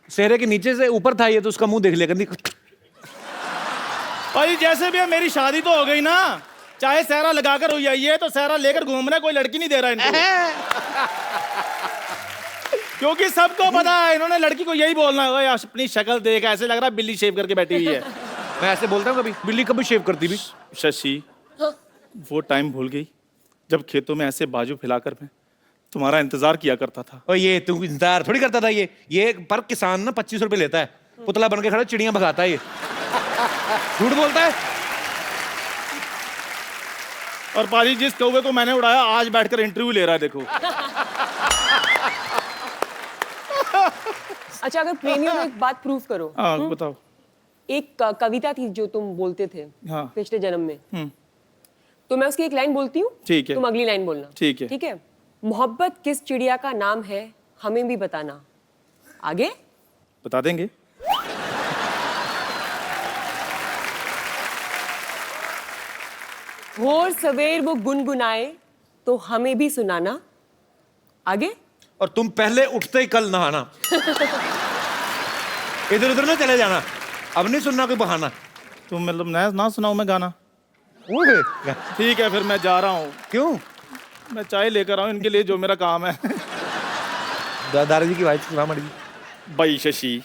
सेहरे के नीचे से ऊपर था ये, तो उसका मुंह देख लिया करती। भाई जैसे भी है, मेरी शादी तो हो गई ना, चाहे सहरा लगाकर हो जाइए, तो सहरा लेकर घूम रहे, कोई लड़की नहीं दे रहा इनको। क्योंकि सबको पता है इन्होंने लड़की को यही बोलना है, ओए अपनी शक्ल देख, ऐसे लग रहा है बिल्ली शेव करके बैठी हुई है। मैं ऐसे बोलता हूँ कभी, बिल्ली कभी शेव करती भी? शशि, वो टाइम भूल गई जब खेतों में ऐसे बाजू फैलाकर मैं तुम्हारा इंतजार किया करता था। और ये तू इंतजार थोड़ी करता था, ये पर किसान ना 25 रुपए लेता है, पुतला बन के खड़ा चिड़ियां भगाता है ये। झूठ बोलता है। और पाजी जिस कौवे को मैंने उड़ाया आज बैठकर इंटरव्यू ले रहा है, देखो। अच्छा, अगर प्रेमियों में एक बात प्रूव करो। हाँ बताओ। एक कविता थी जो तुम बोलते थे हाँ। पिछले जन्म में, तो मैं उसकी एक लाइन बोलती हूँ, ठीक है। तुम अगली लाइन बोलना। ठीक है। ठीक है। मोहब्बत किस चिड़िया का नाम है, हमें भी बताना। आगे बता देंगे। भोर सवेर वो गुनगुनाए तो हमें भी सुनाना। आगे और तुम पहले उठते ही कल नहाना। इधर उधर ना चले जाना, अब नहीं सुनना कोई बहाना। तुम मतलब ना सुनाऊं मैं गाना? ओए, ठीक है फिर मैं जा रहा हूँ। क्यों? मैं चाय लेकर आऊँ इनके लिए, जो मेरा काम है। दादाजी की वाइफ सुना मर गई। भाई शशि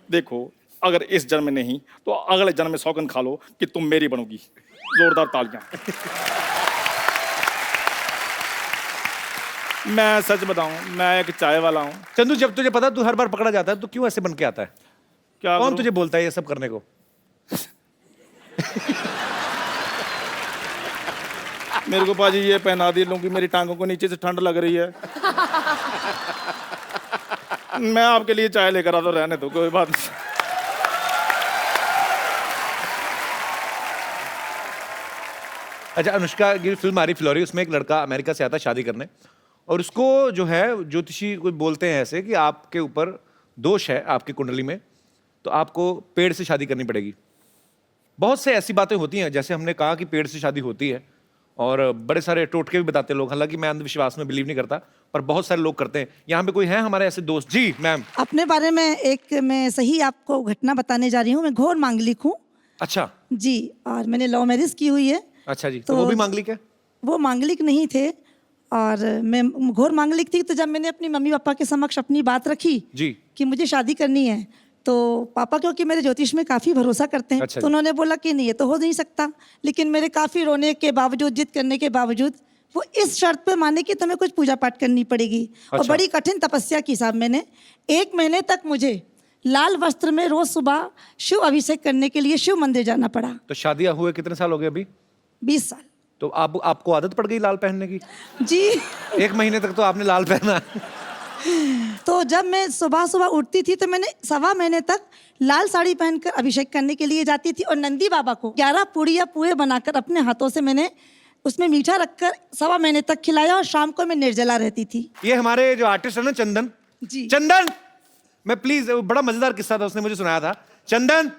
देखो, अगर इस जन्म में नहीं तो अगले जन्म में सौगंध खा लो कि तुम मेरी बनोगी। जोरदार तालियां। मैं सच बताऊं, मैं एक चाय वाला हूं। चंदू, जब तुझे पता तू हर बार पकड़ा जाता है तो क्यों ऐसे बन के आता है? क्या कौन करूं? तुझे बोलता है ये सब करने को? मेरे को पाजी ये पहना दी लूं कि मेरी टांगों को नीचे से ठंड लग रही है। मैं आपके लिए चाय लेकर आता, रहने दो, कोई बात नहीं। अच्छा, अनुष्का की फिल्म आ रही फ्लोरी, उसमें एक लड़का अमेरिका से आता है शादी करने, और उसको जो है ज्योतिषी कोई बोलते हैं ऐसे कि आपके ऊपर दोष है आपकी कुंडली में, तो आपको पेड़ से शादी करनी पड़ेगी। बहुत से ऐसी बातें होती हैं, जैसे हमने कहा कि पेड़ से शादी होती है, और बड़े सारे टोटके भी बताते हैं लोग। हालांकि मैं अंधविश्वास में बिलीव नहीं करता, पर बहुत सारे लोग करते हैं। यहाँ पे कोई है हमारे ऐसे दोस्त? जी मैम। अपने बारे में एक मैं सही आपको घटना बताने जा रही हूँ। मैं घोर मांगलिक हूँ अच्छा जी, और मैंने लव मैरिज की हुई है। अच्छा जी, तो वो भी मांगलिक है? वो मांगलिक नहीं थे, और मैं घोर मांगलिक थी। तो जब मैंने अपनी मम्मी पापा के समक्ष अपनी बात रखी जी कि मुझे शादी करनी है, तो पापा क्योंकि मेरे ज्योतिष में काफ़ी भरोसा करते हैं, अच्छा तो उन्होंने बोला कि नहीं, ये तो हो नहीं सकता। लेकिन मेरे काफ़ी रोने के बावजूद, जिद करने के बावजूद, वो इस शर्त पे माने कि तुम्हें कुछ पूजा पाठ करनी पड़ेगी। और अच्छा। बड़ी कठिन तपस्या की साहब मैंने। 1 महीने तक मुझे लाल वस्त्र में रोज सुबह शिव अभिषेक करने के लिए शिव मंदिर जाना पड़ा। तो शादियां हुए कितने साल हो गए अभी? 20 साल। तो आपको आदत पड़ गई लाल पहनने की? जी। 1 महीने तक तो आपने लाल पहना। तो जब मैं सुबह सुबह उठती थी तो मैंने 1.25 महीने तक लाल साड़ी पहनकर अभिषेक करने के लिए जाती थी, और नंदी बाबा को 11 पूड़ियाँ पुए बनाकर अपने हाथों से मैंने उसमें मीठा रखकर 1.25 महीने तक खिलाया, और शाम को मैं निर्जला रहती थी। ये हमारे जो आर्टिस्ट है ना, चंदन जी। चंदन, मैं प्लीज, बड़ा मजेदार किस्सा था, उसने मुझे सुनाया था। चंदन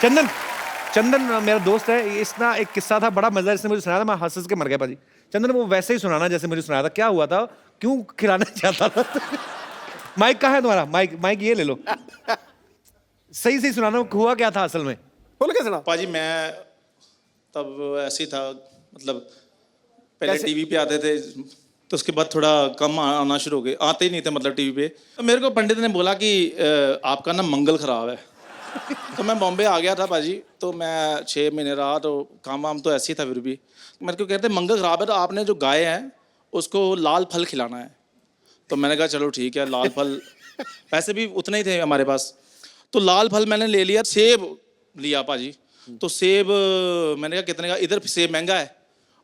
चंदन चंदन मेरा दोस्त है, इसका एक किस्सा था बड़ा मजेदार, इसने मुझे सुनाया था, मैं हंस हंस के मर गया पाजी। चंदन वो वैसे ही सुनाना जैसे मुझे सुनाया था। क्या हुआ था, क्यों खिलाना चाहता था? माइक कहाँ है तुम्हारा? माइक ये ले लो, सही सही सुनाना, हुआ क्या था असल में? बोल के सुना। पाजी मैं तब ऐसे ही था, मतलब पहले टीवी पे आते थे, तो उसके बाद थोड़ा कम आना शुरू हो गए, आते ही नहीं थे मतलब टीवी पे। तो मेरे को पंडित ने बोला कि आपका ना मंगल खराब है। तो मैं बॉम्बे आ गया था पाजी, तो मैं 6 महीने रहा, तो काम वाम तो ऐसे ही था। फिर भी मेरे को कहते मंगल खराब है, तो आपने जो गाय है उसको लाल फल खिलाना है। तो मैंने कहा चलो ठीक है, लाल फल, पैसे भी उतने ही थे हमारे पास, तो लाल फल मैंने ले लिया। सेब लिया पाजी, तो सेब मैंने कहा कितने का, इधर सेब महंगा है,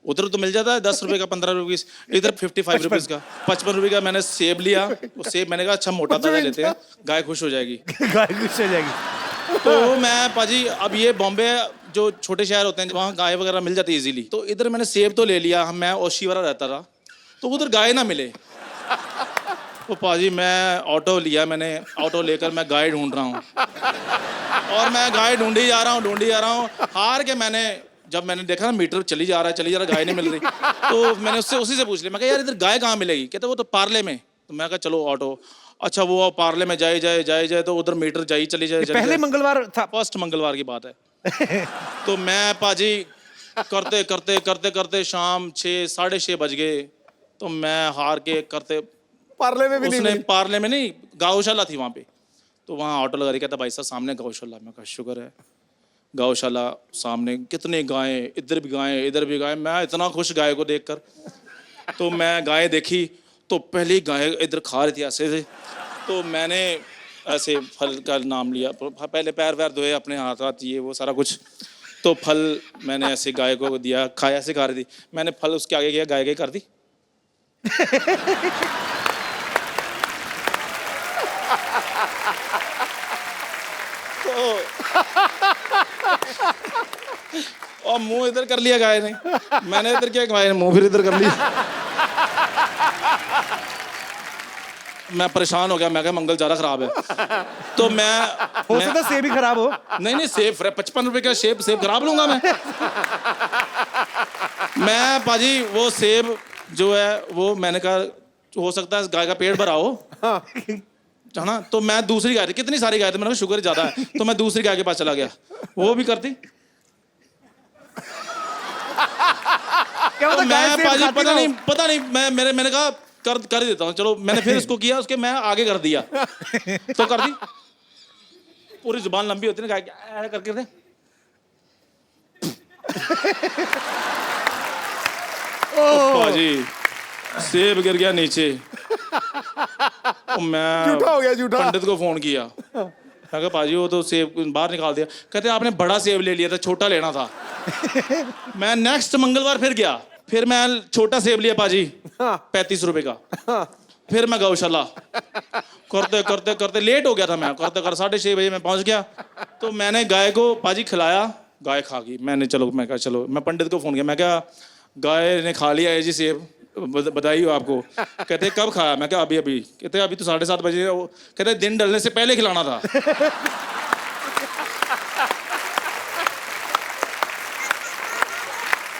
उधर तो मिल जाता है 10 रुपए का, 15 रुपए, इधर 55 रुपीज़ का, 55 रुपए का मैंने सेब लिया। वो सेब मैंने कहा अच्छा मोटा ताजा लेते हैं, गाय खुश हो जाएगी। गाय खुश हो जाएगी। तो मैं पाजी, अब ये बॉम्बे जो छोटे शहर होते हैं वहाँ गाय वगैरह मिल जाती है इजीली, तो इधर मैंने सेब तो ले लिया, मैं ओशीवारा रहता था, तो उधर गाय ना मिले। तो पाजी मैं ऑटो लिया, मैंने ऑटो लेकर मैं गाय ढूंढ रहा हूँ, और मैं गाय ढूंढी जा रहा हूँ, हार के जब मैंने देखा ना मीटर चली जा रहा है, गाय नहीं मिल रही, तो मैंने उसी से पूछ लिया, मैं कहा यार इधर गाय कहाँ मिलेगी? कहते वो तो पार्ले में। तो मैं कहा चलो ऑटो। अच्छा वो पार्ले में जाए तो उधर मीटर जाई चली जाए पहले मंगलवार था। फर्स्ट मंगलवार की बात है। तो मैं पाजी करते करते करते करते शाम 6 साढ़े 6 बज गए। तो मैं हार के करते पार्ले में भी नहीं उसने मिली। पार्ले में नहीं, गौशाला थी वहाँ पे। तो वहाँ ऑटो लगा रही, कहता भाई साहब सामने गौशाला। मैं कहा शुक्र है, गौशाला सामने, कितने गायें, इधर भी गायें इधर भी गायें। मैं इतना खुश गाय को देखकर। तो मैं गाय देखी तो पहली गाय इधर खा रही थी ऐसे से। तो मैंने ऐसे फल का नाम लिया, पहले पैर वैर धोए अपने हाथ हाथ ये वो सारा कुछ। तो फल मैंने ऐसे गाय को दिया, खाया, ऐसे खा रही थी। मैंने फल उसके आगे किया, गाय कर दी। और मुंह इधर कर लिया गाय ने, मैंने इधर किया, गाय ने मुंह फिर इधर कर लिया। मैं परेशान हो गया, मैं कहा मंगल ज़्यादा खराब है। तो हो सकता है सेब ही खराब हो। नहीं सेब 55 रुपए का सेब खराब लूंगा मैं पाजी वो सेब जो है वो मैंने कहा हो सकता है गाय का पेट भरा हो, है ना। तो मैं दूसरी गाय थी, कितनी सारी गाय थी, मैंने कहा शुगर ज्यादा है। तो मैं दूसरी गाय के पास चला गया, वो भी करती। क्या तो पता गाय मैं सेब पाजी खाती ना हो। पता नहीं मैंने कहा कर ही देता हूँ, चलो। मैंने फिर उसको किया, उसके मैं आगे कर दिया तो कर दी। पूरी जुबान लंबी होती है ना गाय की, करके दे। पाजी सेब गिर गया नीचे। मैं झूठा हो गया, झूठा। पंडित को फोन किया, मैं कहा पाजी वो तो सेब बाहर निकाल दिया। कहते आपने बड़ा सेब ले लिया था, छोटा लेना था। मैं नेक्स्ट मंगलवार फिर गया, फिर मैं छोटा सेब लिया पाजी 35 रुपए का। फिर मैं गौशाला करते करते करते लेट हो गया था। मैं करते कर 6:30 बजे मैं पहुंच गया। तो मैंने गाय को पाजी खिलाया, गाय खा गई। मैंने मैं कहा चलो, मैं पंडित को फोन किया, मैं क्या गाय ने खा लिया है जी सेब, बधाई हो आपको। कहते कब खाया, मैं क्या अभी अभी। कहते अभी तो 7:30 बजे। कहते दिन ढलने से पहले खिलाना था।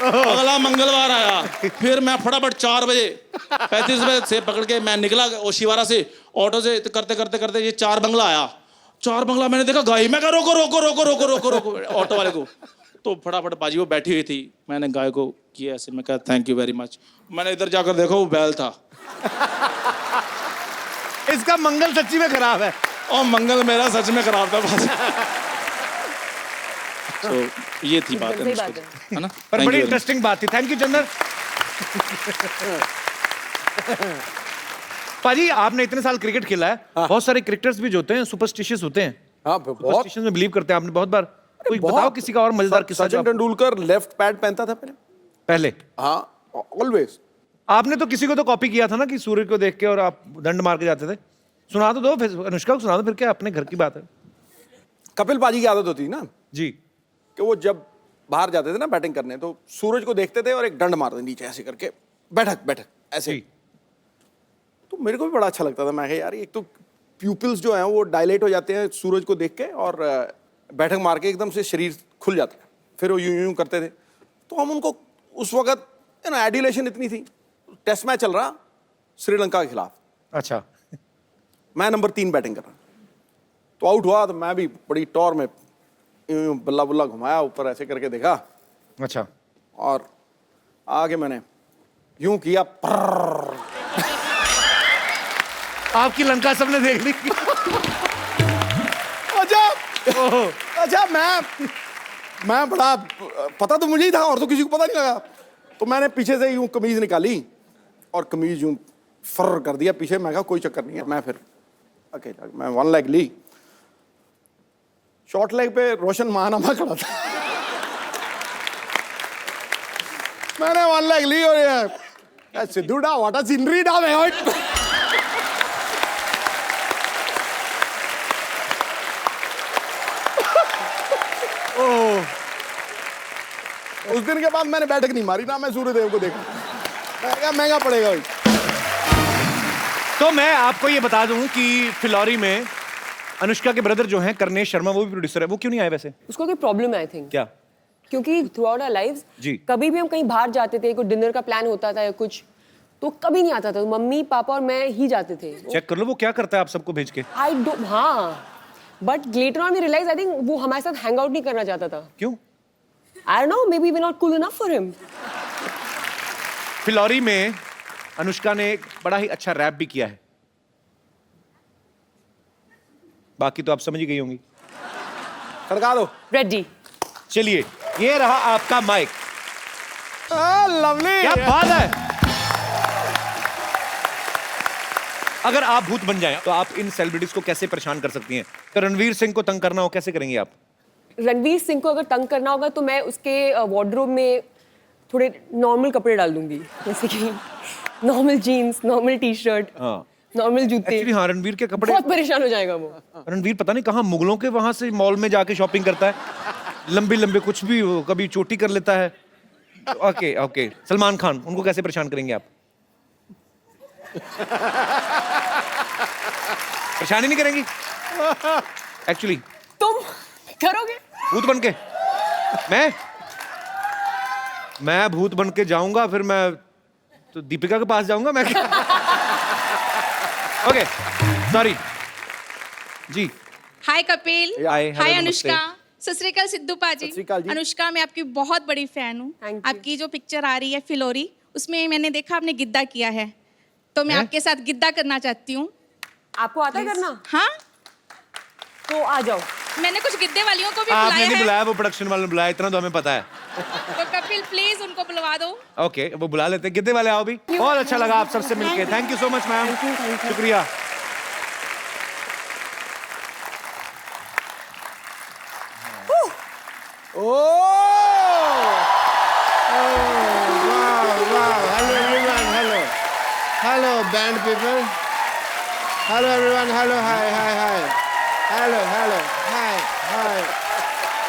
अगला मंगलवार आया, फिर मैं फटाफट 4 बजे 35 रुपए से पकड़ के मैं निकला ओशिवारा से ऑटो से। करते करते करते ये 4 बंगला आया। 4 बंगला मैंने देखा गाय, मैं कहा रोको रोको रोको रोको रोको रोको ऑटो वाले को। तो फटाफट बाजी वो बैठी हुई थी, मैंने गाय को किया ऐसे, मैं कहा थैंक यू वेरी मच। मैंने इधर जाकर देखा वो बैल था। इसका मंगल सच्ची में खराब है। और मंगल मेरा सच में खराब था बाजी। तो ये थी बात सही बात है ना। पर Thank बड़ी you very much. इंटरेस्टिंग बात थी। थैंक यू चंदन। पाजी आपने इतने साल क्रिकेट खेला है, बहुत सारे क्रिकेटर्स भी जो होते हैं सुपरस्टिशियस होते हैं, हाँ बहुत। सुपरस्टिशन में बिलीव करते हैं। आपने बहुत बार कोई बताओ किसी का और मजेदार किस्सा जो सचिन तेंदुलकर लेफ्ट पैड पहनता था पहले। हाँ ऑलवेज। आपने तो किसी को तो कॉपी किया था ना कि सूर्य को देख के और आप दंड मार के जाते थे। सुना तो दो, फिर अनुष्का को सुना दो, फिर क्या अपने घर की बात है। कपिल पाजी की आदत होती ना जी। कि वो जब बाहर जाते थे ना बैटिंग करने, तो सूरज को देखते थे और एक डंड मारते नीचे ऐसे करके, बैठक बैठक ऐसे। तो मेरे को भी बड़ा अच्छा लगता था। मैं यार एक तो प्यूपिल्स जो हैं वो डायलेट हो जाते हैं सूरज को देख के, और बैठक मार के एकदम से शरीर खुल जाता है। फिर वो यूं यूं करते थे। तो हम उनको उस वक्त एडिलेशन इतनी थी। टेस्ट मैच चल रहा श्रीलंका के खिलाफ, अच्छा। मैं नंबर 3 बैटिंग कर रहा, तो आउट हुआ। तो मैं भी बड़ी टॉर में यूं बल्ला बुल्ला घुमाया, ऊपर ऐसे करके देखा, अच्छा। और आगे मैंने यूं किया, पर्र। आपकी लंका सबने देख ली। अच्छा मैं बड़ा, पता तो मुझे ही था और तो किसी को पता नहीं लगा। तो मैंने पीछे से यूं कमीज निकाली और कमीज यूं फर कर दिया पीछे। मैं कहा कोई चक्कर नहीं है। मैं फिर अकेला मैं 1 लेग ली, शॉर्ट लेग पे रोशन महानामा खड़ा था। मैंने 1 लेग ली और ये सिद्धू डा वाटा सीनरी डा मैं उस दिन के बाद मैंने बैठक नहीं मारी ना, मैं सूर्यदेव को देखा। मैं क्या महंगा पड़ेगा भाई। तो मैं आपको ये बता दूं कि फिलौरी में अनुष्का के ब्रदर जो हैं करनेश शर्मा, वो भी प्रोड्यूसर है। वो क्यों नहीं आए वैसे? उसको कोई प्रॉब्लम है आई थिंक। क्या? क्योंकि थ्रू आउट आवर लाइव्स जी। कभी भी हम कहीं बाहर जाते थे, कोई डिनर का प्लान होता था या कुछ, तो कभी नहीं आता था, मम्मी पापा और मैं ही जाते थे। चेक कर लो वो क्या करता है आप सबको भेज के। आई डोंट, हाँ, but later on we realize I think वो हमारे साथ हैंग आउट नहीं करना चाहता था। क्यों? I don't know, maybe we not cool enough for him. Phillauri में अनुष्का ने एक बड़ा ही अच्छा रैप भी किया है, बाकी तो आप समझ ही गई होंगी। खड़का दो। रेडी। चलिए, ये रहा आपका माइक। लवली। क्या बात है। अगर आप भूत बन जाएं तो आप इन सेलिब्रिटीज को कैसे परेशान कर सकती हैं? तो रणवीर सिंह को तंग करना हो कैसे करेंगी आप? रणवीर सिंह को अगर तंग करना होगा तो मैं उसके वार्डरोब में थोड़े नॉर्मल कपड़े डाल दूंगी, जैसे कि normal jeans, normal T shirt, हाँ। नॉर्मल जूते। एक्चुअली हाँ, रणवीर के कपड़े, बहुत परेशान हो जाएगा वो। रणवीर पता नहीं कहाँ मुगलों के वहां से मॉल में जाके शॉपिंग करता है, लंबे लंबे कुछ भी, कभी चोटी कर लेता है। ओके ओके, सलमान खान, उनको कैसे परेशान करेंगे आप? परेशानी नहीं करेंगी एक्चुअली? तुम करोगे? भूत बन के? मैं भूत बन के जाऊंगा, फिर मैं तो दीपिका के पास जाऊंगा मैं। ओके सॉरी जी। हाय कपिल। हाय, हेलो, हाय नमस्ते। अनुष्का। सत श्री अकाल सिद्धू पाजी। सत श्री अकाल जी। अनुष्का, मैं आपकी बहुत बड़ी फैन हूँ। Thank you. आपकी जो पिक्चर आ रही है फिलोरी, उसमें मैंने देखा आपने गिद्दा किया है, तो मैं हैं? आपके साथ गिद्दा करना चाहती हूँ। आपको आता है करना? हाँ, तो आ जाओ। मैंने कुछ गिद्दे वालियों को भी आपने बुलाया नहीं है, बुलाया, वो प्रोडक्शन वाले ने बुलाया, इतना तो हमें पता है। तो कपिल प्लीज उनको बुलवा दो। ओके, वो बुला लेते हैं। गिद्दे वाले आओ भी। बहुत अच्छा लगा आप सबसे मिलके। Thank you so much ma'am, शुक्रिया। Hello everyone, hello. Hello band people. Hello everyone, hello, hi. Hello, hi.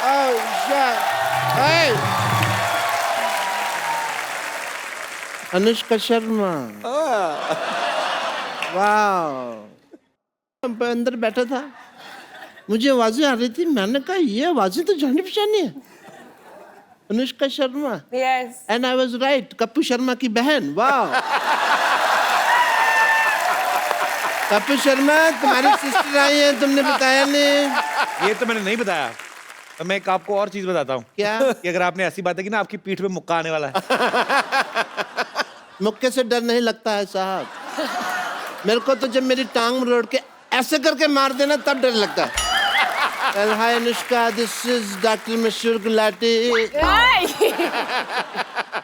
Oh shit. Hey. Anushka Sharma. Wow. मैं अंदर बैठा था, मुझे आवाजें आ रही थी, मैंने कहा ये आवाजें तो जानी पहचानी है, Anushka Sharma. Yes. And I was right, Kappu Sharma की बहन। वाह। कप्पू शर्मा तुम्हारी सिस्टर आई है, तुमने बताया नहीं। ये तो मैंने नहीं बताया। तो मैं एक आपको और चीज बताता हूँ। क्या? कि अगर आपने ऐसी बातें की ना, आपकी पीठ पे मुक्का आने वाला है। मुक्के से डर नहीं लगता है साहब, मेरे को तो जब मेरी टांग मरोड़ के ऐसे करके मार देना तब डर लगता है। Well, hi Anushka, this is Dr. Mashur Gulati.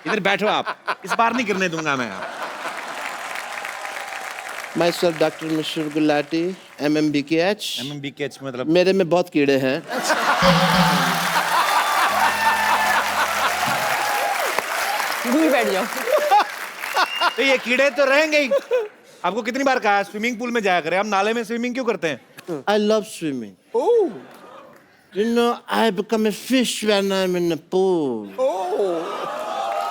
इधर बैठो आप, इस बार नहीं गिरने दूंगा मैं। Myself Dr. Mashur Gulati, MMBKH. MMBKH मतलब? मेरे में बहुत कीड़े हैं। दूर बैठ जाओ। तो ये कीड़े तो रहेंगे ही। आपको कितनी बार कहा स्विमिंग पूल में जाया करें, हम नाले में स्विमिंग क्यों करते हैं? I love swimming. Oh. You know, I become a fish when I'm in the pool. Oh.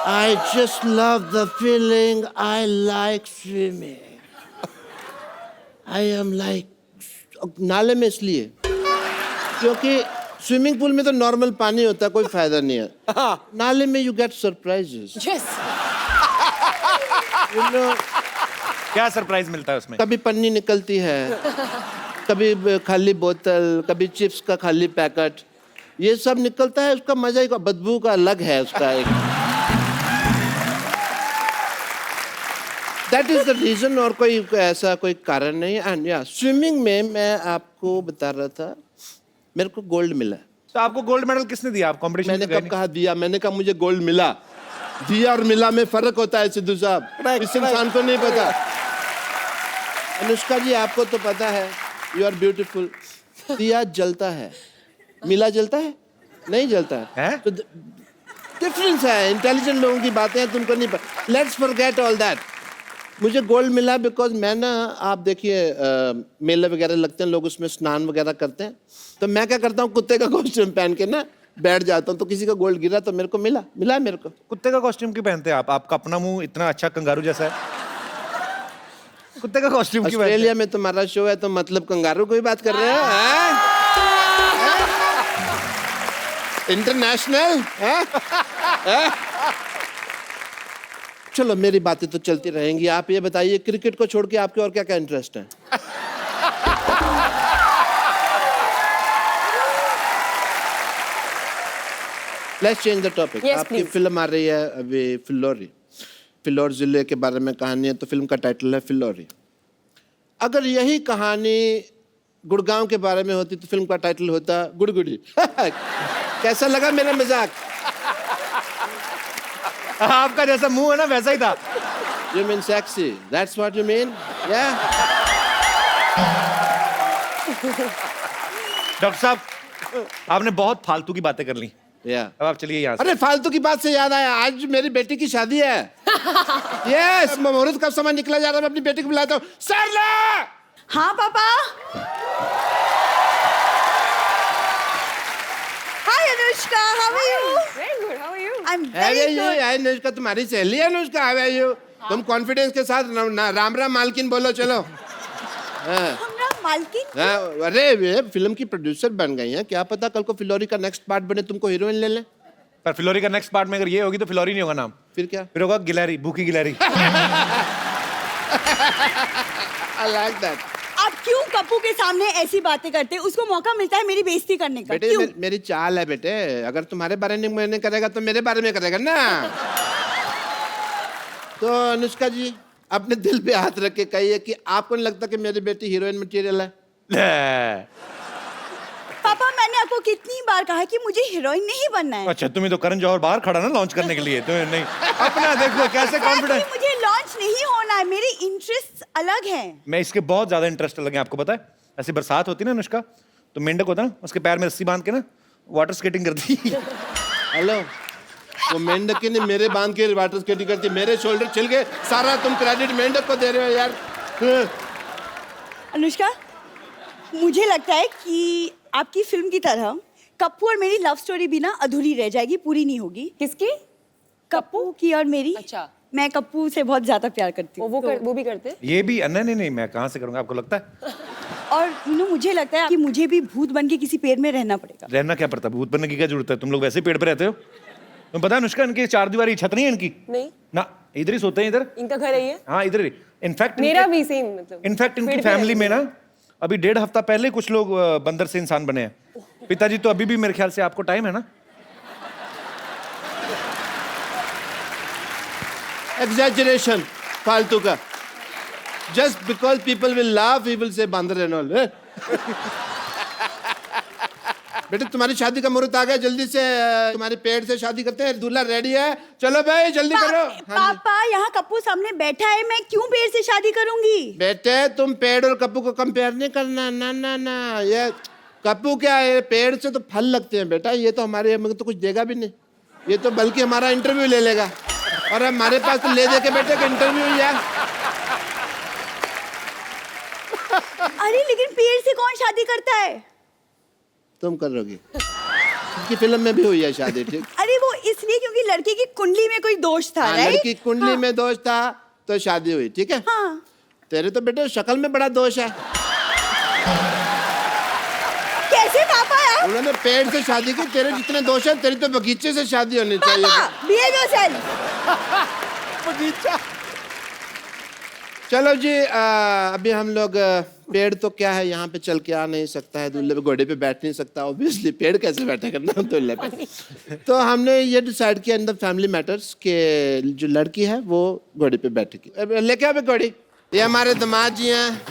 I just love the feeling. I like swimming. I am like नाले में इसलिए क्योंकि स्विमिंग पूल में तो नॉर्मल पानी होता है, कोई फायदा नहीं है। नाले में you get surprises. Yes. You know, क्या सरप्राइज मिलता है उसमें? कभी पन्नी निकलती है, कभी खाली बोतल, कभी चिप्स का खाली पैकेट, ये सब निकलता है। उसका मजा ही, बदबू का अलग है उसका एक। दैट इज द रीजन, और कोई ऐसा कोई कारण नहीं। एंड या स्विमिंग में मैं आपको बता रहा था, मेरे को गोल्ड मिला। तो आपको गोल्ड मेडल किसने दिया? आप कॉम्पिटिशन मैंने कब कहा दिया? मैंने कहा मुझे गोल्ड मिला। दिया और मिला में फर्क होता है सिद्धू साहब, इस इंसान को नहीं पता। अनुष्का जी आपको तो पता है, यू आर ब्यूटीफुल। दिया जलता है, मिला जलता है? नहीं जलता है? तो डिफरेंस है, इंटेलिजेंट लोगों की बातें हैं, तुमको नहीं पता। Let's forget all that. मुझे गोल्ड मिला बिकॉज मैं ना, आप देखिए मेले वगैरह लगते हैं, लोग उसमें स्नान वगैरह करते हैं, तो मैं क्या करता हूँ, कुत्ते का कॉस्ट्यूम पहन के ना बैठ जाता हूँ, तो किसी का गोल्ड गिरा तो मेरे को मिला मेरे को। कुत्ते का कॉस्ट्यूम क्यों पहनते हैं आप? आपका अपना मुंह इतना अच्छा कंगारू जैसा है, कुत्ते का कॉस्ट्यूम क्यों पहनते ऑस्ट्रेलिया में तुम्हारा शो है तो मतलब कंगारू की बात कर रहे हैं? इंटरनेशनल। चलो मेरी बातें तो चलती रहेंगी, आप ये बताइए क्रिकेट को छोड़ के आपके और क्या क्या इंटरेस्ट है? Let's change the topic. Yes, आपकी please. फिल्म आ रही है अभी, फिल्लौरी। फिल्लौर जिले के बारे में कहानी है, तो फिल्म का टाइटल है फिल्लौरी। अगर यही कहानी गुड़गांव के बारे में होती तो फिल्म का टाइटल होता गुड़गुड़ी। कैसा लगा मेरा मजाक? आपका जैसा मुंह है ना वैसा ही था। You mean sexy? That's what you mean? Yeah? Doctor साहब, आपने बहुत फालतू की बातें कर ली। Yeah. अब आप चलिए यहाँ से। अरे फालतू की बात से याद आया, आज मेरी बेटी की शादी है। यस, मुहूर्त का समय निकला जा रहा है, मैं अपनी बेटी को बुलाता हूँ। सरला! हाँ पापा। Hi Anushka, how are you? Very good. How are you? I am How very are you? Good. Hi Anushka, तुम्हारी सहेली है अनुष्का। How are you? तुम कॉन्फिडेंस के साथ राम राम मालकिन बोलो, चलो। हाँ। हमरा मालकिन। हाँ, अरे ये फिल्म की प्रोड्यूसर बन गई हैं, क्या पता कल को फिल्लौरी का नेक्स्ट पार्ट बने, तुमको हीरोइन ले लें। पर फिलौरी का नेक्स्ट पार्ट में अगर ये होगी तो फिलौरी नहीं होगा नाम, फिर क्या? फिर होगा गिलहरी, भूखी गिलहरी। I like that. आप क्यों कप्पू के सामने ऐसी बातें करते हैं? उसको मौका मिलता है मेरी बेइज्जती करने का। बेटे क्यों? मेरी चाल है बेटे, अगर तुम्हारे बारे में मैंने करेगा तो मेरे बारे में करेगा ना। तो अनुष्का जी, अपने दिल पे हाथ रख के कहिए कि आपको नहीं लगता कि मेरी बेटी हीरोइन मटेरियल है? ले। पापा मैंने आपको कितनी बार कहा है कि मुझे हीरोइन नहीं बनना है। अच्छा, तुम्हें तो करण जौहर बाहर खड़ा ना लॉन्च करने के लिए, तुम्हें नहीं। अपना देखो कैसे कॉन्फिडेंस। Exactly, मुझे लॉन्च नहीं होना है, मेरी इंटरेस्ट अलग है। मैं इसके बहुत ज्यादा इंटरेस्ट लगे, आपको पता है। ऐसी बरसात होती ना अनुष्का, तो मेंढक होता ना, उसके पैर में रस्सी बांध के ना वाटर स्केटिंग करती। हेलो, वो मेंढक ने मेरे बांध के वाटर स्केटिंग करती, मेरे शोल्डर छिल गए, सारा तुम क्रेडिट मेंढक को दे रहे हो यार। अनुष्का, मुझे लगता है कि आपकी फिल्म की तरह कप्पू और मेरी लव स्टोरी भी ना अधूरी रह जाएगी, पूरी नहीं होगी। किसकी? कप्पू की और मेरी। अच्छा। मैं कप्पू से बहुत ज्यादा प्यार करती हूँ। वो भी करते हैं? ये भी नहीं नहीं, मैं कहाँ से करूंगा, आपको लगता है? और मुझे लगता है कि मुझे भी भूत बन के किसी पेड़ में रहना पड़ेगा। रहना क्या पड़ता है, भूत बनने की क्या जरूरत है? तुम लोग वैसे ही पेड़ पे रहते हो। तुम्हें पता है अनुष्का, इनकी चार दीवारी छत नहीं है इनकी नहीं, ना, इधर ही सोते हैं इधर। इनका घर है ये। हाँ इधर ही। इनफैक्ट मेरा भी सेम, मतलब इनफैक्ट इनकी पेड़ पे फैमिली रहते में हैं। ना अभी 1.5 हफ्ता पहले कुछ लोग बंदर से इंसान बने हैं। पिताजी तो अभी भी मेरे ख्याल से, आपको टाइम है ना? एग्जैजरेशन फालतू का। Just because people will laugh, he will say बंदर एंड ऑल। बेटे तुम्हारी शादी का मुहूर्त आ गया, जल्दी से तुम्हारे पेड़ से शादी करते हैं, दूल्हा रेडी है, चलो भाई जल्दी करो। हाँ जी। पापा, यहाँ कप्पू सामने बैठा है, मैं क्यों पेड़ से शादी करूंगी? बेटे तुम पेड़ और कप्पू को कंपेयर नहीं करना, ना ना ना। ये कप्पू क्या है, पेड़ से तो फल लगते हैं बेटा, ये तो हमारे हमें तो कुछ देगा भी नहीं, ये तो बल्कि हमारा इंटरव्यू ले लेगा, और हमारे पास तो ले दे के बेटे का इंटरव्यू ही है। अरे लेकिन पेड़ से कौन शादी करता है? तुम करोगी, उनकी फिल्म में भी हुई है शादी, ठीक? अरे वो इसलिए क्योंकि लड़की की कुंडली में कोई दोष था, हाँ, राइट? लड़की कुंडली में दोष था तो शादी हुई, ठीक है? हाँ। तेरे तो बेटे शक्ल में बड़ा दोष है। कैसे पापा यार? उन्होंने पेड़ से शादी की, तेरे जितने दोष है, तेरी तो बगीचे से शादी होनी चाहिए। पापा, behave yourself। बगीचा। चलो जी, अभी हम लोग पेड़ तो क्या है, यहाँ पे चल के आ नहीं सकता है, दूल्हे पे घोड़े पे बैठ नहीं सकता, ऑब्वियसली पेड़ कैसे बैठा करना दूल्हे पे। तो हमने ये डिसाइड किया इन द फैमिली मैटर्स कि जो लड़की है वो घोड़े पे बैठेगी। लेके आओ घोड़ी। ये हमारे दामाद जी हैं।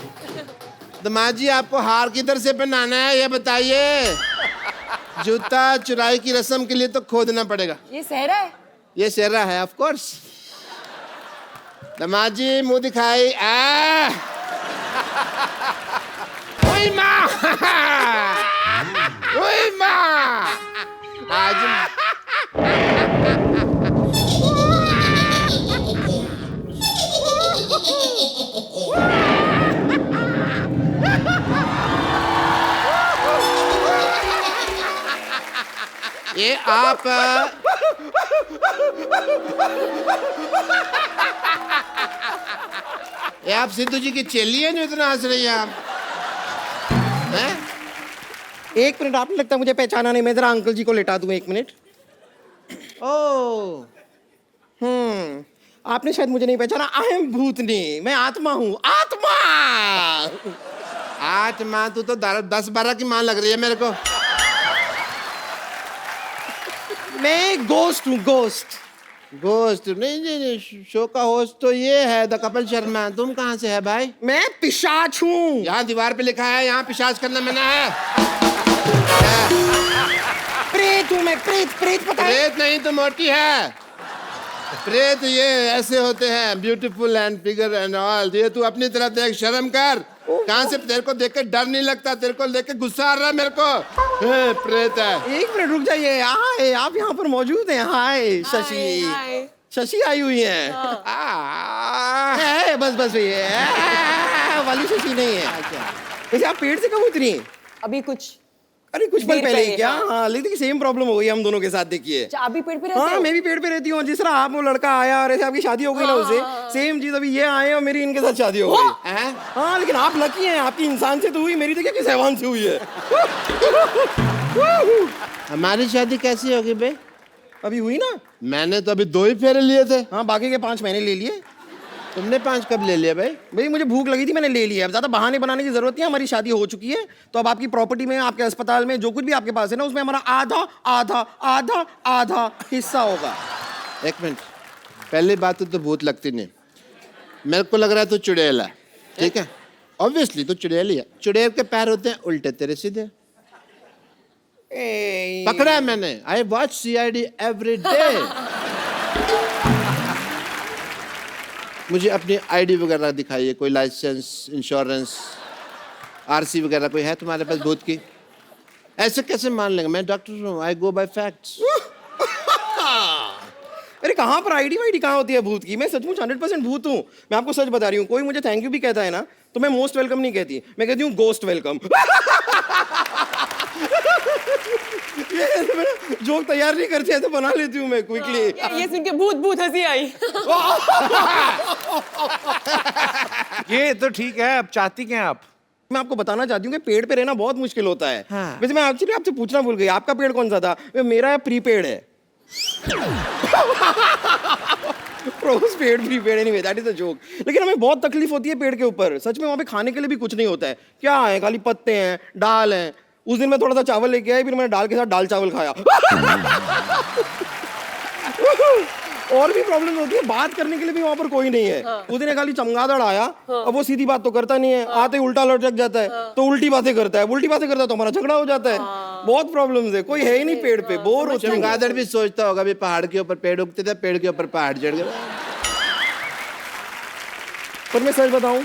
दामाद जी, आपको हार किधर से पहनाना है ये बताइए? जूता चुराई की रस्म के लिए तो खोदना पड़ेगा। ये सहरा है? ये सेहरा है, ऑफ कोर्स। दामाद जी मुंह दिखाई। ओए माँ, ओए माँ, आज ये आप ये आप सिद्धू जी की चेली है जो इतना हंस रही हैं आप? हैं? एक मिनट, आपने लगता है मुझे पहचाना नहीं, मैं जरा अंकल जी को लेटा दूं, 1 मिनट। ओ, आपने शायद मुझे नहीं पहचाना, आई एम भूतनी, मैं आत्मा हूँ, आत्मा। आत्मा तू तो 10-12 की मां लग रही है मेरे को। मैं गोस्ट हूँ, गोस्ट। गोस्ट नहीं नहीं नहीं, शो का होस्ट तो ये है द कपिल शर्मा। तुम कहाँ से है भाई? मैं पिशाच हूँ। यहाँ दीवार पे लिखा है यहाँ पिशाच करना मना है। प्रेत हूँ मैं, प्रेत, प्रेत पता है? प्रेत नहीं तो मोटी है। प्रेत ये ऐसे होते हैं, beautiful and figure and all. ये तू अपनी तरफ देख, शर्म कर। कहाँ से तेरे को देख के डर नहीं लगता? तेरे को देख के गुस्सा आ रहा है मेरे को। प्रेत है। एक मिनट रुक जाइए। हाय, आप यहाँ पर मौजूद हैं? हाय शशि, हाय। शशि आई हुई है। है, बस बस ये वाली शशि नहीं है। वैसे आप पेड़ से कब उतरी? अभी कुछ अरे कुछ पल देर पहले ही पहले, क्या? हाँ। हाँ, लेकिन सेम प्रॉब्लम हो गई हम दोनों के साथ, देखिए। अच्छा, आप भी पेड़ पे रहते हाँ, हो? मैं भी पेड़ पे रहती हूँ। जिस तरह आप वो लड़का आया और ऐसे आपकी शादी हो गई ना उससे, सेम चीज अभी ये आए और मेरी इनके साथ शादी हो गई। हाँ, लेकिन आप लकी हैं, आपकी इंसान से तो हुई, मेरी देखिए किस हैवान से हुई है। हमारी शादी कैसी होगी बे? अभी हुई ना? मैंने तो अभी 2 ही फेरे लिए थे। हाँ, बाकी के 5 मैंने ले लिए। तुमने 5 कब ले लिया भाई? भाई मुझे भूख लगी थी, मैंने ले लिया। अब ज्यादा बहाने बनाने की जरूरत नहीं है, हमारी शादी हो चुकी है। तो अब आपकी प्रॉपर्टी में, आपके अस्पताल में, जो कुछ भी आपके पास है ना, उसमें हमारा आधा आधा आधा आधा हिस्सा होगा। एक मिनट, पहली बात तो भूत लगती नहीं। मेरे को लग रहा है तू चुड़ैल है, ठीक है? ऑब्वियसली तो चुड़ैल ही है। चुड़ैल के पैर होते हैं उल्टे, तेरे सीधे। पकड़ा है मैंने। I watch CID every day. मुझे अपनी ID वगैरह दिखाइए, कोई लाइसेंस, इंश्योरेंस, RC वगैरह कोई है तुम्हारे पास भूत की? ऐसे कैसे मान लेंगे? मैं डॉक्टर हूँ, आई गो बाय फैक्ट्स। अरे कहाँ पर ID वाईडी कहाँ होती है भूत की? मैं सचमुच 100% भूत हूँ। मैं आपको सच बता रही हूँ। कोई मुझे थैंक यू भी कहता है ना, तो मैं मोस्ट वेलकम नहीं कहती, मैं कहती हूँ गोस्ट वेलकम। ये जोक तैयार नहीं करती है तो बना लेती हूँ मैं क्विकली। ये सुन के भूत भूत हंसी आई। ये तो ठीक है, अब चाहती क्या हैं आप? मैं आपको बताना चाहती हूँ कि पेड़ पे रहना बहुत मुश्किल होता है। हाँ। वैसे मैं एक्चुअली आपसे पूछना भूल गई, आपका पेड़ कौन सा था? मेरा प्रीपेड है। पेड़ प्रीपेड है, नहीं, दैट इज अ जोक। लेकिन हमें बहुत तकलीफ होती है पेड़ के ऊपर। सच में वहाँ पे खाने के लिए भी कुछ नहीं होता है। क्या है? खाली पत्ते हैं, दाल है। उस दिन मैं थोड़ा सा चावल लेके आया, फिर मैंने दाल के साथ दाल चावल खाया। और भी प्रॉब्लम होती है, बात करने के लिए भी वहां पर कोई नहीं है। उस दिन खाली चमगादड़ आया। अब वो सीधी बात तो करता नहीं है, आते ही उल्टा लटक जाता है, तो उल्टी बातें करता है, उल्टी बातें करता है तो हमारा झगड़ा हो जाता है। बहुत प्रॉब्लम्स है, कोई है ही नहीं पेड़ पे, बोर होते हैं। चमगादड़ भी सोचता होगा भी पहाड़ के ऊपर पेड़ उगते थे, पेड़ के ऊपर पहाड़ चढ़ गए। पर मैं सच बताऊं,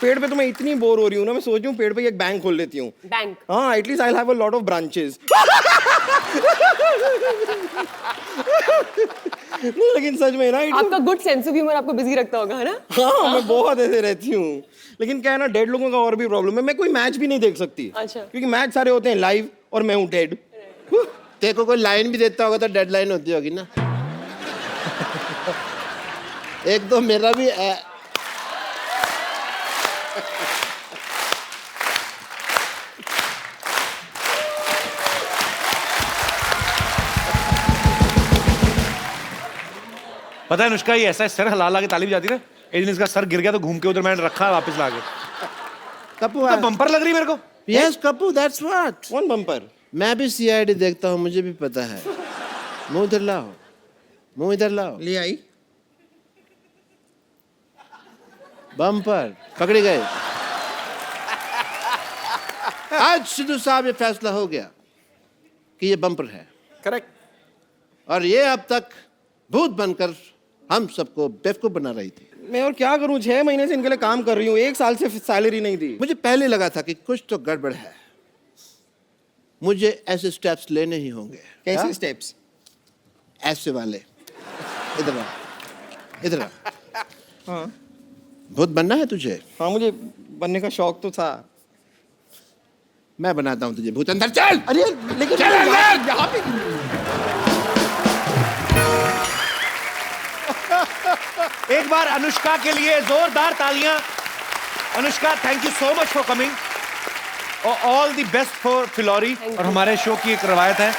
पेड़ पे तो मैं इतनी बोर हो रही हूँ ना, मैं सोच रही हूँ पेड़ पे एक बैंक खोल लेती हूँ। बैंक? हाँ, at least I have a lot of branches. नहीं, लेकिन सच में ना, आपका गुड सेंस ऑफ ह्यूमर आपको बिजी रखता होगा, है ना? हाँ, मैं बहुत ऐसे रहती हूँ। लेकिन क्या है ना, डेड लोगों का और भी प्रॉब्लम है। मैं कोई मैच भी नहीं देख सकती। अच्छा। क्योंकि मैच सारे होते हैं लाइव और मैं हूँ डेड। तेरे को कोई लाइन भी देता होगा तो डेडलाइन होती होगी ना। एक तो मेरा भी पता है अनुष्का, ये ऐसा है, सर हिला ला के ताली भी जाती है ना। एक दिन इसका सर गिर गया तो घूम के उधर मैंने रखा वापस ला के। कपूर तो बम्पर लग रही मेरे को। Yes Kapoor, that's what. कौन बम्पर? मैं भी CID देखता हूँ, मुझे भी पता है। मुंह इधर लाओ, मुंह इधर लाओ। ले आई। बम्पर पकड़े गए। आज सिद्धू साहब ये फैसला हो गया कि ये बम्पर है। करेक्ट। और ये अब तक भूत बनकर हम सबको बेवकूफ बना रही थी। मैं और क्या करूं, 6 महीने से इनके लिए काम कर रही हूँ, 1 साल से सैलरी नहीं दी। मुझे पहले लगा था कि कुछ तो गड़बड़ है, मुझे ऐसे स्टेप्स लेने ही होंगे। कैसे स्टेप्स? ऐसे वाले। इधर आ, इधर आ। हाँ भूत बनना है तुझे? हाँ, मुझे बनने का शौक तो था। मैं बनाता हूँ तुझे भूत। अंदर चल। अरे लेकिन चल अंदर। यहाँ पे एक बार अनुष्का के लिए जोरदार तालियां। Anushka, thank you so much for coming और all the best for Phillauri. और हमारे शो की एक रवायत है,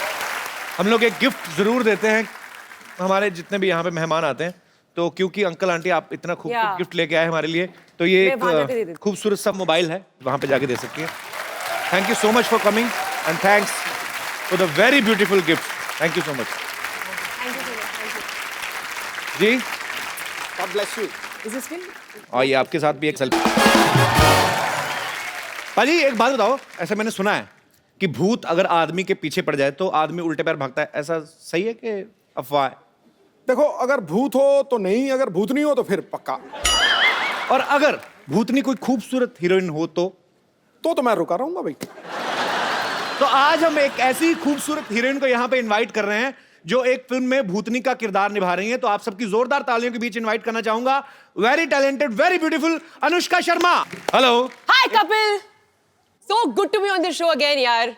हम लोग एक गिफ्ट जरूर देते हैं हमारे जितने भी यहाँ पे मेहमान आते हैं। तो क्योंकि अंकल आंटी आप इतना खूबसूरत Yeah. गिफ्ट लेके आए हमारे लिए, तो ये मैं वहाँ जाके दे एक देती खूबसूरत सा मोबाइल है, वहां पे जाके दे सकती हैं. Thank you so much for coming and thanks for the very beautiful gift. Thank you so much. Thank you so much, thank you. जी God bless you. Is this film? और ये आपके साथ भी एक सेल्फी. पाजी एक बात बताओ, ऐसा मैंने सुना है कि भूत अगर आदमी के पीछे पड़ जाए तो आदमी उल्टे पैर भागता है, ऐसा सही है कि अफवाह है? देखो, अगर भूत हो तो नहीं, अगर भूत नहीं हो तो फिर पक्का. और अगर भूतनी कोई खूबसूरत हीरोइन हो तो मैं रुका रहूंगा भाई. तो आज हम एक ऐसी खूबसूरत हीरोइन को यहाँ पे इनवाइट कर रहे हैं जो एक फिल्म में भूतनी का किरदार निभा रही हैं. तो आप सबकी जोरदार तालियों के बीच इनवाइट करना चाहूंगा very talented, very beautiful Anushka Sharma. Hello. Hi Kapil. So good to be on the show again, यार.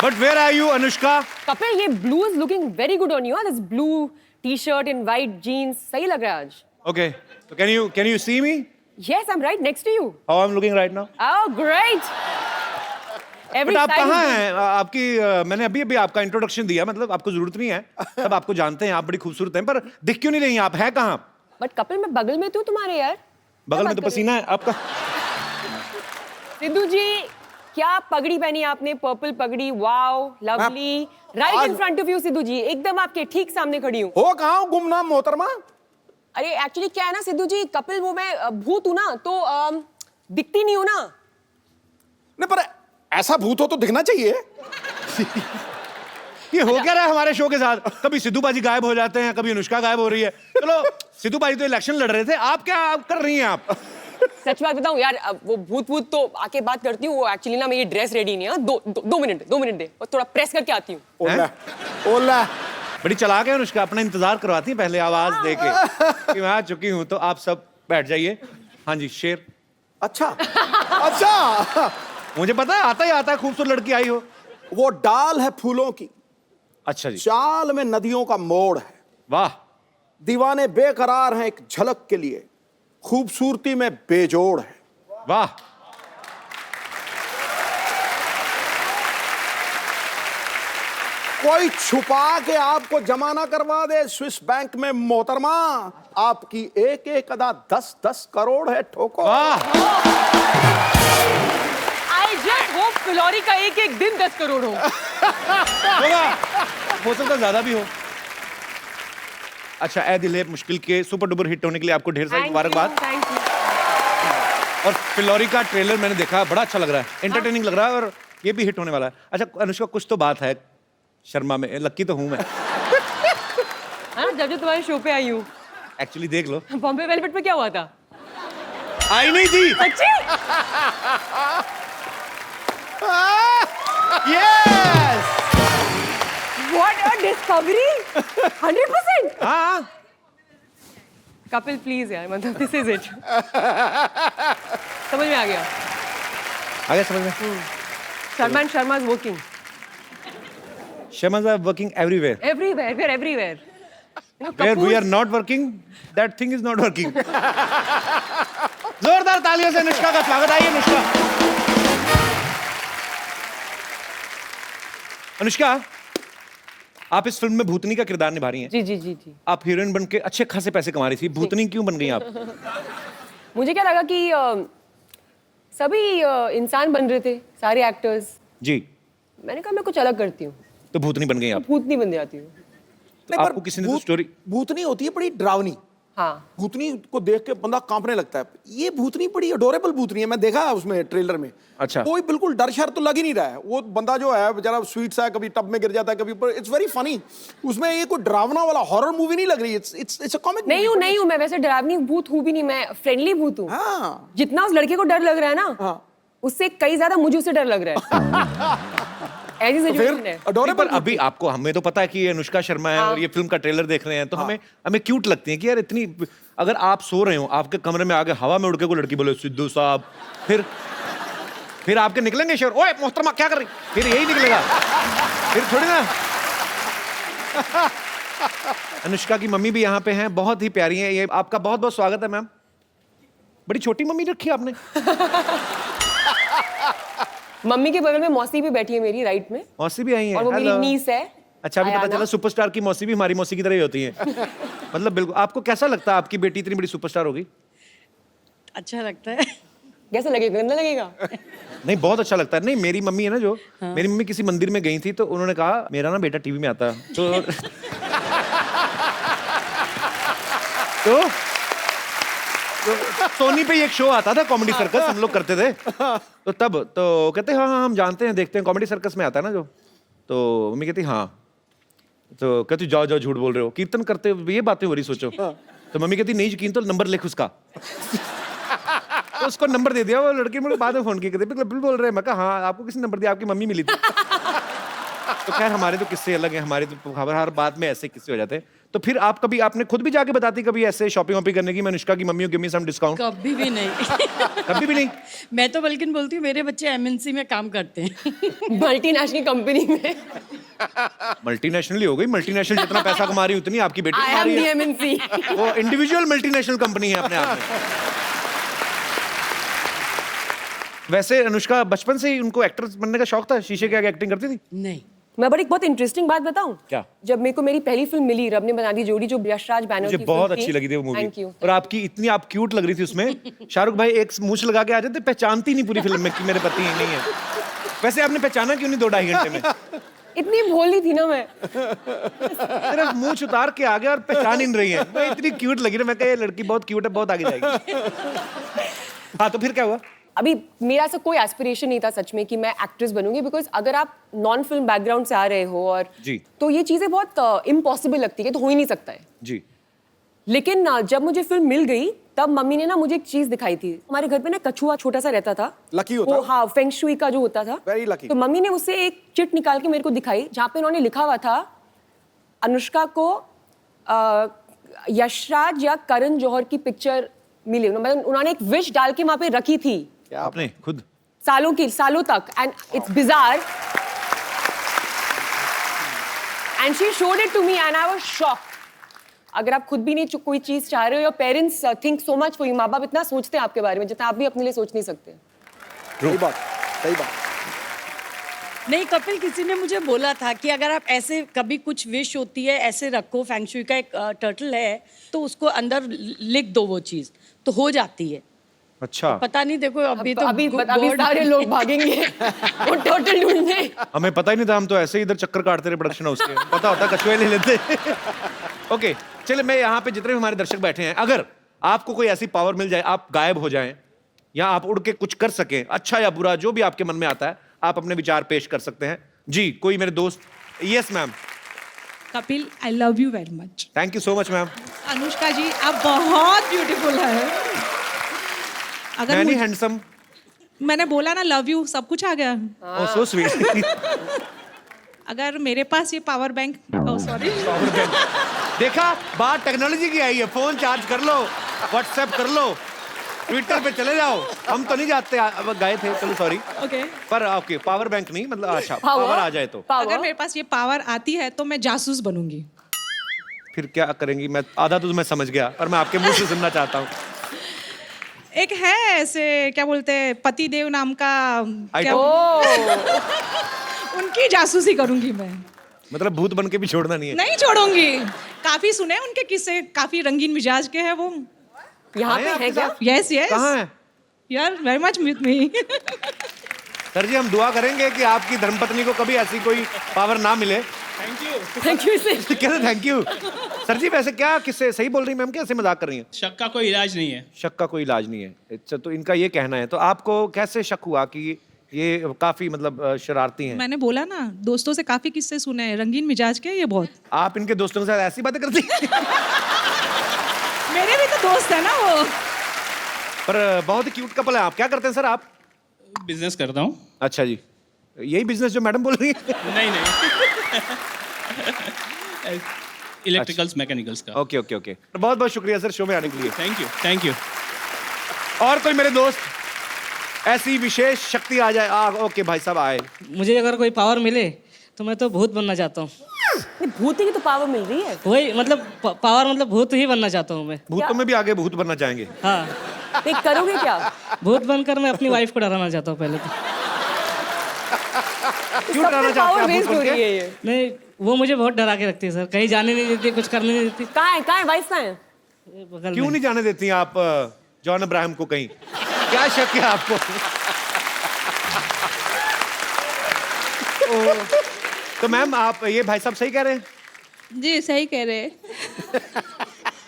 But where are you Anushka? Kapil, ये blue is looking very good on you. This blue t-shirt and white jeans, सही लग रहा है आज. Okay, so can you see me? Yes, I'm right next to you. How I'm looking right now? Oh, great. Every but आप side कहाँ is- हैं? आपकी मैंने अभी आपका इंट्रोडक्शन दिया, मतलब आपको जरूरत नहीं है, सब आपको जानते हैं, आप बड़ी खूबसूरत हैं, पर दिख क्यों नहीं रही? आप हैं कहाँ? But कपिल, मैं बगल में तू तुम्हारे यार. बगल क्या में तो बात कर पसीना है आपका. सिद्धू जी, क्या पगड़ी पहनी आपने? पर्पल पगड़ी, wow, lovely. Right in front of you Sidhu ji, एकदम आपके ठीक सामने खड़ी हूँ. हो कहाँ गुमनाम मोहतरमा? अरे एक्चुअली क्या है ना सिद्धू जी, कपिल वो मैं भूत हूँ ना, तो दिखती नहीं हूँ ना. नहीं, पर ऐसा भूत हो तो दिखना चाहिए. ये हो क्या रहा है हमारे शो के साथ? कभी सिद्धू बाजी गायब हो जाते हैं, कभी अनुष्का गायब हो रही है. चलो, सिद्धू बाजी तो इलेक्शन लड़ रहे थे, आप क्या कर रही हैं आप? सच बात बताऊं यार, अब वो भूत तो आके बात करती हूँ. वो एक्चुअली ना मेरी ड्रेस रेडी नहीं है. दो मिनट दे, और थोड़ा प्रेस करके आती हूँ. ओला ओला. बड़ी चालाक है अनुष्का, अपना इंतजार करवाती है पहले आवाज दे के कि मैं आ चुकी हूँ, तो आप सब बैठ जाइए. हाँ जी, शेर. अच्छा अच्छा. मुझे पता है, आता ही आता है, खूबसूरत लड़की आई हो. वो डाल है फूलों की, अच्छा जी, चाल में नदियों का मोड़ है. वाह. दीवाने बेकरार हैं एक झलक के लिए, खूबसूरती में बेजोड़ है. वाह. कोई छुपा के आपको जमा ना करवा दे स्विस बैंक में मोहतरमा. आपकी एक एक अदा 10-10 करोड़ है. ठोको. वाह. आई जस्ट होप फिलौरी का एक एक दिन 10 करोड़ हो. होगा, हो सकता है ज्यादा भी हो. अच्छा, ए दिल है मुश्किल के सुपर डुपर हिट होने के लिए आपको ढेर सारी मुबारकबाद. Thank you. और फिलौरी का ट्रेलर मैंने देखा, बड़ा अच्छा लग रहा है, एंटरटेनिंग लग रहा है, और ये भी हिट होने वाला है. अच्छा अनुष्का, कुछ तो बात है शर्मा में, लक्की तो हूं मैं हाँ, जब तुम्हारे शो पे आई हूँ. एक्चुअली. देख लो, बॉम्बे वेलवेट पे क्या हुआ था? आई नहीं थी. सच्ची? यस. What a discovery! 100%. हाँ. कपिल प्लीज यार, मतलब दिस इज इट. समझ में आ गया. आ गया समझ में. Sharma is working Shamas are working everywhere. everywhere. We're everywhere. You know, Where we Kapoor's- are not working, that thing is not working. जोरदार तालियों से अनुष्का का स्वागत. आइए अनुष्का. अनुष्का, आप इस फिल्म में भूतनी का किरदार निभा रही हैं. जी जी जी जी. आप हीरोइन बन के अच्छे खासे पैसे कमा रही थी, भूतनी क्यों बन गई आप? मुझे क्या लगा कि सभी इंसान बन रहे थे, सारे एक्टर्स. जी. मैंने कहा मैं कुछ अलग करती हूँ, तो भूतनी बन गई आप. भूत नहीं बन जाती हूँ. नहीं, पर आपको किसी ने तो स्टोरी. भूतनी होती है बड़ी डरावनी. हाँ. भूतनी को देख के बंदा कांपने लगता है. ये भूतनी बड़ी अडोरेबल भूतनी है. मैं देखा है उसमें ट्रेलर में. अच्छा. कोई बिल्कुल डर शर तो लग ही नहीं रहा है. वो बंदा जो है बेचारा स्वीट सा है, कभी टब में गिर जाता है, कभी ऊपर. It's very funny. उसमें ये कोई डरावना वाला हॉरर मूवी नहीं लग रही. It's a comic. नहीं हूँ मैं वैसे डरावनी भूत हूँ भी नहीं. मैं फ्रेंडली भूत हूँ. हाँ. जितना उस लड़के को डर लग रहा है ना, हाँ. उससे कई ज्यादा मुझे उससे डर लग रहा है. ऐसी सिचुएशन है. नहीं, पर अभी आपको, हमें तो पता है कि ये अनुष्का शर्मा है और ये फिल्म का ट्रेलर देख रहे हैं, तो हमें क्यूट लगती है कि यार इतनी. अगर आप सो रहे हो, आपके कमरे में आगे हवा में उड़ के कोई लड़की बोले सिद्धू साहब, फिर आपके निकलेंगे शेर, ओए मोहतरमा क्या कर रही, फिर यही निकलेगा, फिर थोड़ी ना. अनुष्का की मम्मी भी यहाँ पे हैं, बहुत ही प्यारी हैं. ये आपका बहुत बहुत स्वागत है मैम. बड़ी छोटी मम्मी रखी आपने. मम्मी के बगल में मौसी भी बैठी है मेरी राइट में, मौसी भी आई है. और वो मेरी नीस है. अच्छा अभी पता आया चला ना? सुपरस्टार की मौसी भी हमारी मौसी की तरह ही होती है। मतलब बिल्कुल। आपको कैसा लगता है आपकी बेटी इतनी बड़ी सुपरस्टार होगी? अच्छा लगता है। कैसा लगेगा, गंदा लगेगा? नहीं बहुत अच्छा लगता है। नहीं मेरी मम्मी है ना जो, मेरी मम्मी किसी मंदिर में गई थी तो उन्होंने कहा मेरा ना बेटा टीवी में आता है तो सोनी पे एक शो आता था कॉमेडी सर्कस, हम लोग करते थे तो तब तो कहते हाँ हाँ हम जानते हैं, देखते हैं, कॉमेडी सर्कस में आता है ना जो। तो मम्मी कहती हाँ, तो कहती जाओ जाओ झूठ बोल रहे हो, कीर्तन करते हो ये बातें हो रही सोचो। तो मम्मी कहती नहीं यकीन तो नंबर लिख उसका। तो उसको नंबर दे दिया, वो लड़की मुझे बाद में फोन किया, कहते बिल्कुल बोल रहे हैं। मैं कहा हाँ आपको किसने नंबर दिया? आपकी मम्मी मिली थी। तो खैर हमारे तो किस्से अलग हैं, हमारे तो खबर हर बात में ऐसे किस्से हो जाते हैं। तो फिर आप कभी आपने खुद भी जाके बताती कभी ऐसे शॉपिंग वॉपिंग करने की, मैं अनुष्का की mummy give me some discount? कभी भी नहीं। कभी भी नहीं? मैं तो बल्कि बोलती हूँ मेरे बच्चे एमएनसी में काम करते हैं। मल्टीनेशनल कंपनी में। मल्टीनेशनल ही हो गई, मल्टीनेशनल जितना पैसा कमा रही उतनी आपकी बेटी आई कमा एम रही दी है। एमएनसी। वो इंडिविजुअल मल्टीनेशनल कंपनी है अपने आप में। वैसे अनुष्का बचपन से ही उनको एक्टर बनने का शौक था, शीशे के आगे एक्टिंग करती थी? नहीं। मैं बड़ी बहुत इंटरेस्टिंग बात बताऊं? क्या? जब मेरे को मेरी पहली फिल्म मिली, रब ने बना दी जोड़ी, जो यशराज बैनर मुझे की बहुत फिल्म अच्छी लगी थी वो मूवी। Thank you. और आपकी इतनी आप क्यूट लग रही थी उसमें। शाहरुख भाई एक मूंछ लगा के आ जाते, पहचानती नहीं पूरी फिल्म में कि मेरे पति नहीं है। वैसे आपने पहचाना क्यों नहीं 2-2.5 घंटे में? इतनी भोली थी ना मैं। सिर्फ मूंछ उतार के आ गया और पहचान ही नहीं रही है। मैं इतनी क्यूट लगी ना, मैं कहा ये लड़की बहुत क्यूट है, बहुत आगे जाएगी। हाँ तो फिर क्या हुआ? अभी मेरा ऐसा कोई एस्पिरेशन नहीं था सच में कि मैं एक्ट्रेस बनूंगी, बिकॉज अगर आप नॉन फिल्म बैकग्राउंड से आ रहे हो और जी। तो ये चीजें बहुत इम्पॉसिबल लगती है, तो हो ही नहीं सकता है। जी। लेकिन जब मुझे फिल्म मिल गई तब मम्मी ने ना मुझे एक चीज दिखाई थी। हमारे घर पे ना कछुआ छोटा सा रहता था, लकी होता? वो हाँ फेंग शुई का जो होता था। Very lucky. तो मम्मी ने उससे एक चिट निकाल के मेरे को दिखाई, जहाँ पे उन्होंने लिखा हुआ था अनुष्का को यशराज या करण जौहर की पिक्चर मिली। मतलब उन्होंने एक विश डाल के वहां पे रखी थी आपने खुद? सालों तक, and it's bizarre, and she showed it to me and I was shocked. अगर आप खुद भी नहीं कोई चीज चाह रहे हो, your parents think so much for you, माँ बाप इतना सोचते हैं आपके बारे में जितना आप भी अपने लिए सोच नहीं सकते। सही बात, सही बात। नहीं कपिल, किसी ने मुझे बोला था कि अगर आप ऐसे कभी कुछ विश होती है ऐसे रखो, फैंगशुई का एक टर्टल है तो उसको अंदर लिख दो, वो चीज तो हो जाती है। अच्छा। पता नहीं, देखो अभी तो अभी God- सारे लोग भागेंगे वो टोटल ढूंढने। हमें पता ही नहीं था, हम तो ऐसे ही इधर चक्कर काटते रहे प्रोडक्शन हाउस के। पता होता कछुए ले लेते। ओके चलिए, मैं यहाँ पे जितने भी हमारे दर्शक बैठे हैं, अगर आपको कोई ऐसी पावर मिल जाए, आप गायब हो जाएं या आप उड़ के कुछ कर सकें, अच्छा या बुरा जो भी आपके मन में आता है, आप अपने विचार पेश कर सकते हैं। जी कोई मेरे दोस्त? Yes ma'am. Kapil, I love you very much. Thank you so much ma'am. Anushka ji आप बहुत ब्यूटीफुल है। अगर मैनी मुझे- हैंडसम। मैंने बोला ना लव यू, सब कुछ आ गया। ओह सो स्वीट। अगर मेरे पास ये पावर बैंक, सॉरी, देखा बात टेक्नोलॉजी की आई है, फोन चार्ज कर लो, व्हाट्सएप कर लो, ट्विटर पे चले जाओ। हम तो नहीं जाते, अब गए थे, चलो सॉरी। ओके। पर ओके पावर बैंक नहीं, मतलब अच्छा पावर आ जाए तो अगर मेरे पास ये पावर आती है तो मैं जासूस बनूंगी। फिर क्या करेंगी? मैं आधा तो मैं समझ गया, पर मैं आपके मुंह से सुनना चाहता हूँ। एक है ऐसे, क्या बोलते हैं, पतिदेव नाम का, क्या उनकी जासूसी करूंगी मैं। मतलब भूत बन के भी छोड़ना नहीं है? नहीं छोड़ूंगी। काफी सुने उनके किस्से, काफी रंगीन मिजाज के हैं वो। यहाँ पे है क्या? Yes yes. कहाँ है? यार very much with me. Sir जी हम दुआ करेंगे कि आपकी धर्मपत्नी को कभी ऐसी कोई पावर ना मिले। Thank you sir. कैसे थैंक यू सर जी? वैसे क्या किससे सही बोल रही मैम, कैसे मजाक कर रही हैं? शक का कोई इलाज नहीं है। शक का कोई इलाज नहीं है, अच्छा तो इनका ये कहना है। तो आपको कैसे शक हुआ कि ये काफी मतलब शरारती हैं? मैंने बोला ना, दोस्तों से काफी किस्से सुने हैं, रंगीन मिजाज के ये बहुत। आप इनके दोस्तों के साथ ऐसी बातें करती हैं? मेरे भी तो दोस्त है ना वो। पर बहुत ही क्यूट कपल है। आप क्या करते हैं सर? आप बिजनेस करता हूँ। अच्छा जी, यही बिजनेस जो मैडम बोल रही है? नहीं इलेक्ट्रिकल्स मैकेनिकल्स का। ओके ओके ओके, बहुत बहुत शुक्रिया सर शो में आने के लिए। Thank you thank you. और कोई मेरे दोस्त ऐसी विशेष शक्ति आ जाए? ओके भाई साहब आए। मुझे अगर कोई पावर मिले तो मैं तो भूत बनना चाहता हूँ। भूत की तो पावर मिल रही है। वही मतलब पावर, मतलब भूत ही बनना चाहता हूँ मैं। भूतों में भी आगे भूत बनना चाहेंगे? हाँ, देख करोगे क्या? भूत बनकर मैं अपनी वाइफ को डराना चाहता हूँ पहले तो। क्यों डराना चाहते हैं आप भूत वेस्ट हो बन रही के? है ये। नहीं, वो मुझे बहुत डरा के रखती है सर, कहीं जाने नहीं देती, कुछ करने नहीं देती। कहाँ है वाइफ कहाँ है? ये बगल क्यों में। नहीं जाने देती आप जॉन अब्राहम को कहीं? क्या शक है आपको? तो मैम आप ये भाई साहब सही कह रहे हैं? जी सही कह रहे हैं,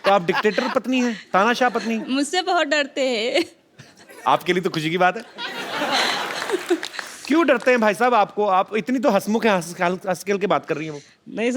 तो आप डिक्टेटर पत्नी हैं, तानाशाह पत्नी? मुझसे बहुत डरते हैं। आपके लिए तो खुशी की बात है। क्यों डरते हैं भाई साहब आपको? आप इतनी तो हंसमुख हैं, हंस खेल के बात कर रही हैं वो। नहीं